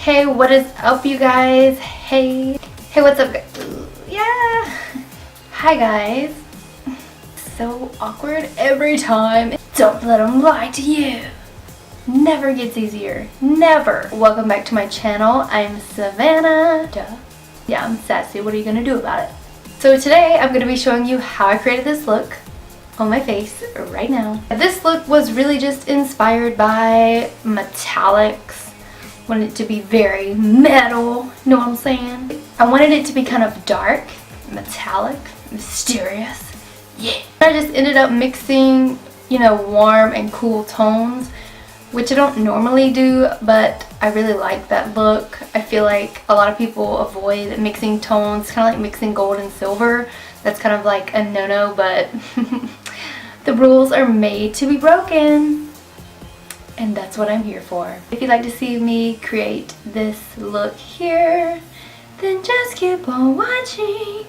Hey, what is up, you guys? Hey, what's up, guys? Yeah. Hi, guys. So awkward every time. Don't let them lie to you. Never gets easier. Never. Welcome back to my channel. I'm Savannah. Duh. Yeah, I'm sassy. What are you gonna do about it? So today I'm gonna be showing you how I created this look on my face right now. This look was really just inspired by metallics. Wanted it to be very metal, you know what I'm saying? I wanted it to be kind of dark, metallic, mysterious, yeah. I just ended up mixing, you know, warm and cool tones, which I don't normally do, but I really like that look. I feel like a lot of people avoid mixing tones, kind of like mixing gold and silver. That's kind of like a no-no, but the rules are made to be broken. And that's what I'm here for. If you'd like to see me create this look here, then just keep on watching.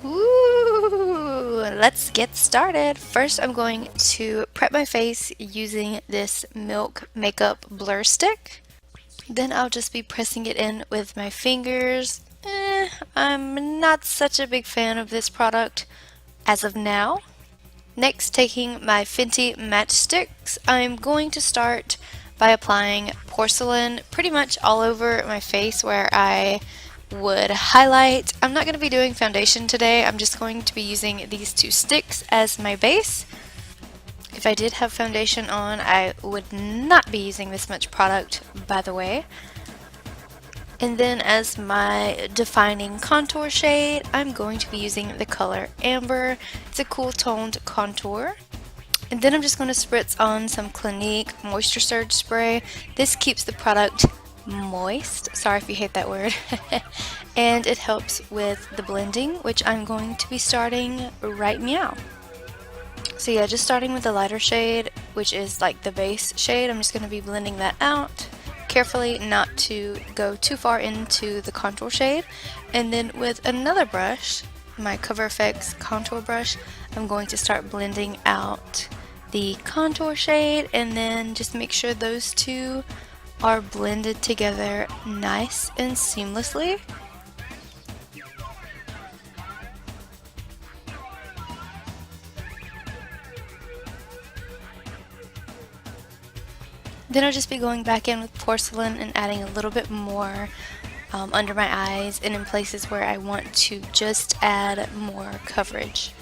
Ooh, let's get started. First, I'm going to prep my face using this Milk Makeup Blur Stick. Then I'll just be pressing it in with my fingers. I'm not such a big fan of this product as of now. Next, taking my Fenty Matchsticks, I'm going to start by applying Porcelain pretty much all over my face where I would highlight. I'm not going to be doing foundation today. I'm just going to be using these two sticks as my base. If I did have foundation on, I would not be using this much product, by the way. And then as my defining contour shade, I'm going to be using the color Amber. It's a cool toned contour. And then I'm just going to spritz on some Clinique Moisture Surge Spray. This keeps the product moist. Sorry if you hate that word. And it helps with the blending, which I'm going to be starting right now. So yeah, just starting with the lighter shade, which is like the base shade. I'm just going to be blending that out carefully, not to go too far into the contour shade. And then with another brush, my Cover FX contour brush, I'm going to start blending out the contour shade, and then just make sure those two are blended together nice and seamlessly. Then I'll just be going back in with Porcelain and adding a little bit more under my eyes and in places where I want to just add more coverage.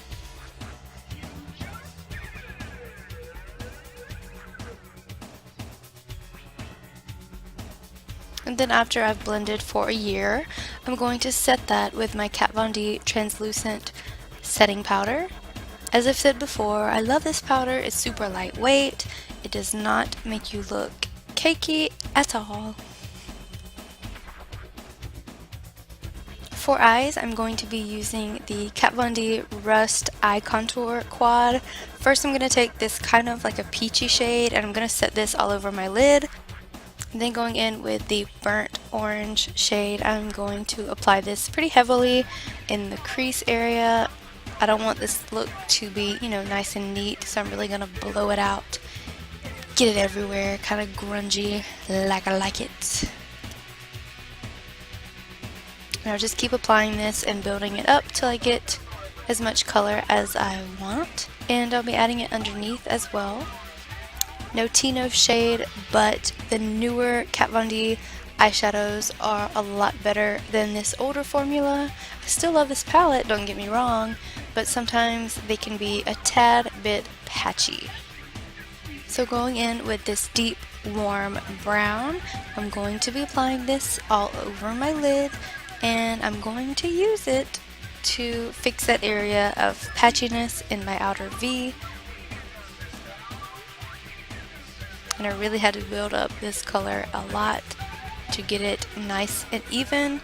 And then after I've blended for a year, I'm going to set that with my Kat Von D translucent setting powder. As I've said before, I love this powder. It's super lightweight. It does not make you look cakey at all. For eyes, I'm going to be using the Kat Von D Rust Eye Contour Quad. First, I'm going to take this kind of like a peachy shade and I'm going to set this all over my lid. And then going in with the Burnt Orange shade, I'm going to apply this pretty heavily in the crease area. I don't want this look to be, you know, nice and neat, so I'm really going to blow it out. Get it everywhere, kind of grungy, like I like it. And I'll just keep applying this and building it up till I get as much color as I want. And I'll be adding it underneath as well. No tea, no shade, but the newer Kat Von D eyeshadows are a lot better than this older formula. I still love this palette, don't get me wrong, but sometimes they can be a tad bit patchy. So going in with this deep warm brown, I'm going to be applying this all over my lid, and I'm going to use it to fix that area of patchiness in my outer V. And I really had to build up this color a lot to get it nice and even,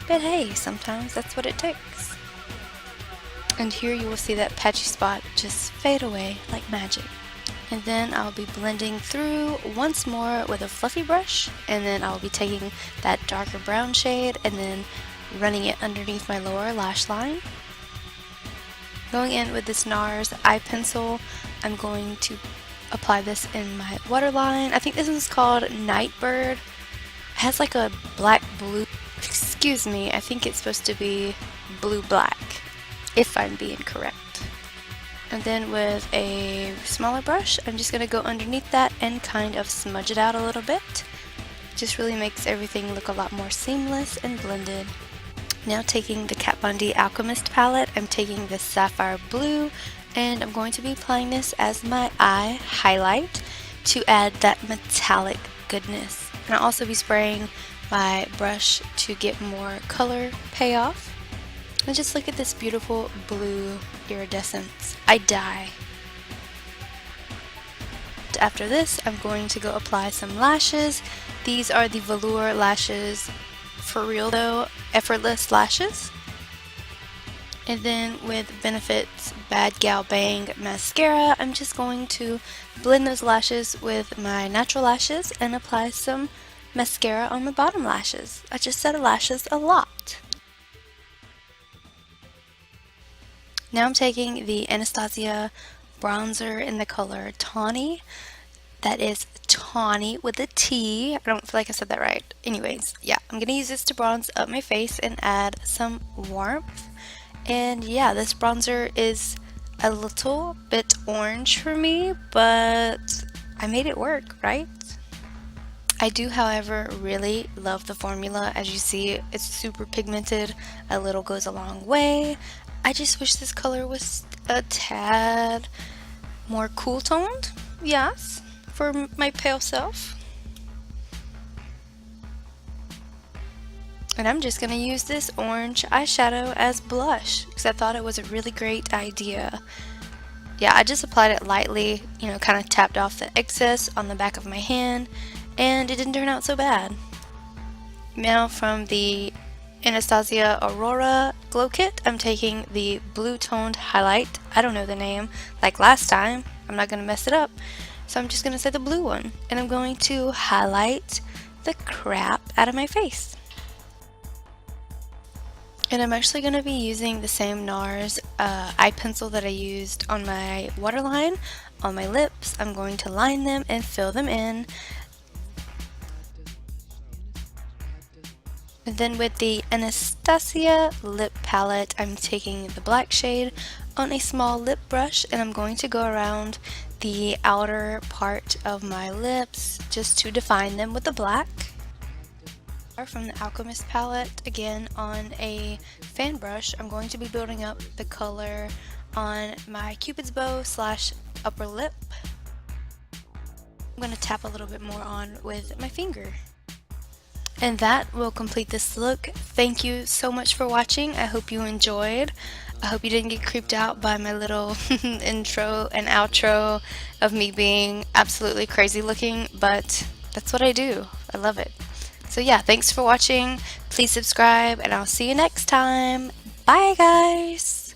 but hey, sometimes that's what it takes. And here you will see that patchy spot just fade away like magic. And then I'll be blending through once more with a fluffy brush, and then I'll be taking that darker brown shade and then running it underneath my lower lash line. Going in with this NARS eye pencil, I'm going to apply this in my waterline. I think this one's called Nightbird. It has like a black blue, excuse me, I think it's supposed to be blue black, if I'm being correct. And then with a smaller brush, I'm just going to go underneath that and kind of smudge it out a little bit. Just really makes everything look a lot more seamless and blended. Now taking the Kat Von D Alchemist palette, I'm taking this sapphire blue and I'm going to be applying this as my eye highlight to add that metallic goodness. And I'll also be spraying my brush to get more color payoff. And just look at this beautiful blue iridescence. I die. After this, I'm going to go apply some lashes. These are the Velour lashes, for real though, effortless lashes. And then with Benefit's Bad Gal Bang mascara, I'm just going to blend those lashes with my natural lashes and apply some mascara on the bottom lashes. I just set lashes a lot. Now I'm taking the Anastasia bronzer in the color Tawny. That is Tawny with a T. I don't feel like I said that right. Anyways, yeah, I'm going to use this to bronze up my face and add some warmth. And yeah, this bronzer is a little bit orange for me, but I made it work, right? I do, however, really love the formula. As you see, it's super pigmented. A little goes a long way. I just wish this color was a tad more cool toned, yes, for my pale self. And I'm just going to use this orange eyeshadow as blush because I thought it was a really great idea. Yeah, I just applied it lightly, you know, kind of tapped off the excess on the back of my hand, and it didn't turn out so bad. Now from the Anastasia Aurora Glow Kit, I'm taking the blue toned highlight. I don't know the name, like last time. I'm not going to mess it up. So I'm just going to say the blue one. And I'm going to highlight the crap out of my face. And I'm actually going to be using the same NARS eye pencil that I used on my waterline on my lips. I'm going to line them and fill them in. And then with the Anastasia lip palette, I'm taking the black shade on a small lip brush and I'm going to go around the outer part of my lips just to define them with the black. From the Alchemist palette, again on a fan brush, I'm going to be building up the color on my cupid's bow slash upper lip. I'm going to tap a little bit more on with my finger. And that will complete this look. Thank you so much for watching. I hope you enjoyed. I hope you didn't get creeped out by my little intro and outro of me being absolutely crazy looking, but that's what I do. I love it. So yeah, thanks for watching. Please subscribe and I'll see you next time. Bye guys!